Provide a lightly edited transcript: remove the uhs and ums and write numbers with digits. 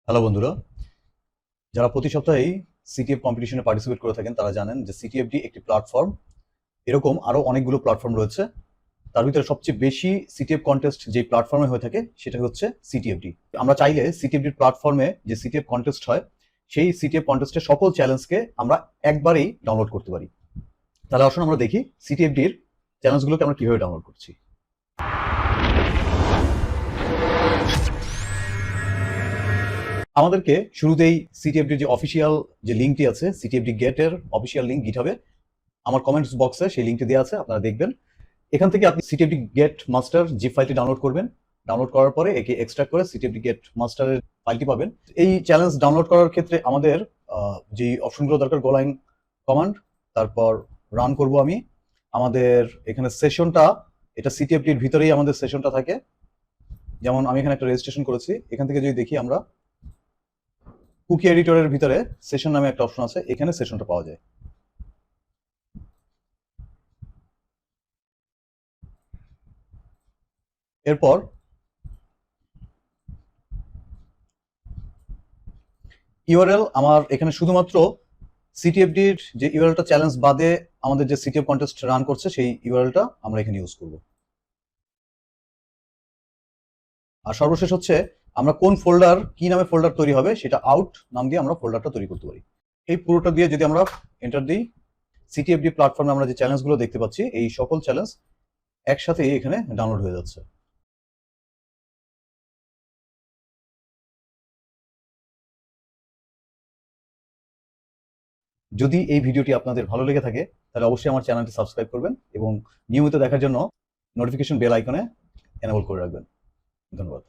Hello বন্ধুরা, যারা প্রতি সপ্তাহেই সিটিএফ কম্পিটিশনে পার্টিসিপেট করে থাকেন তারা জানেন যে সিটিএফডি একটি প্ল্যাটফর্ম। এরকম আরো অনেকগুলো প্ল্যাটফর্ম রয়েছে। তার ভিতরে সবচেয়ে বেশি সিটিএফ কন্টেস্ট যে প্ল্যাটফর্মে হয়ে থাকে সেটা হচ্ছে সিটিএফডি। আমরা চাইলে সিটিএফডির প্ল্যাটফর্মে যে সিটিএফ কন্টেস্ট হয় সেই সিটিএফ কন্টেস্টের সকল চ্যালেঞ্জকে আমরা একবারেই ডাউনলোড করতে পারি। তাহলে আসুন আমরা দেখি সিটিএফডির চ্যালেঞ্জগুলোকে আমরা কিভাবে ডাউনলোড করছি। আমাদেরকে শুরুতেই সিটিএফডির যে অফিসিয়াল যে লিঙ্কটি আছে, সিটিএফডি গেটের অফিসিয়াল লিঙ্ক গিটহাবে আমার কমেন্টস বক্সে সেই লিঙ্কটি দেওয়া আছে, আপনারা দেখবেন। এখান থেকে আপনি সিটিএফডি গেট মাস্টার জিপ ফাইলটি ডাউনলোড করবেন। ডাউনলোড করার পরে একে এক্সট্রাক্ট করে সিটিএফডি গেট মাস্টারের ফাইলটি পাবেন। এই চ্যালেঞ্জ ডাউনলোড করার ক্ষেত্রে আমাদের যে অপশনগুলো দরকার, গোলাইন কমান্ড, তারপর রান করব আমি। আমাদের এখানে সেশনটা, এটা সিটিএফডির ভিতরেই আমাদের সেশনটা থাকে। যেমন আমি এখানে একটা রেজিস্ট্রেশন করেছি, এখান থেকে যদি দেখি আমরা কুকি এডিটরের ভিতরে সেশন নামে একটা অপশন আছে, এখানে সেশনটা পাওয়া যায়। এরপর ইউআরএল আমার এখানে শুধুমাত্র সিটিএফডির যে ইউআরএলটা চ্যালেঞ্জ বাদে আমাদের যে সিটিএফ কন্টেস্ট রান করছে সেই ইউআরএলটা আমরা এখানে ইউজ করব। আর সর্বশেষ হচ্ছে আমরা কোন ফোল্ডার, কি নামে ফোল্ডার তৈরি হবে সেটা আউট নাম দিয়ে আমরা ফোল্ডারটা তৈরি করতে পারি। এই পুরোটা দিয়ে যদি আমরা এন্টার দিই, সিটিএফডি প্ল্যাটফর্মে আমরা যে চ্যালেঞ্জগুলো দেখতে পাচ্ছি এই সকল চ্যালেঞ্জ একসাথে এখানে ডাউনলোড হয়ে যাচ্ছে। যদি এই ভিডিওটি আপনাদের ভালো লেগে থাকে তাহলে অবশ্যই আমার চ্যানেলটি সাবস্ক্রাইব করবেন এবং নিয়মিত দেখার জন্য নোটিফিকেশন বেল আইকনে এনেবল করে রাখবেন। ধন্যবাদ।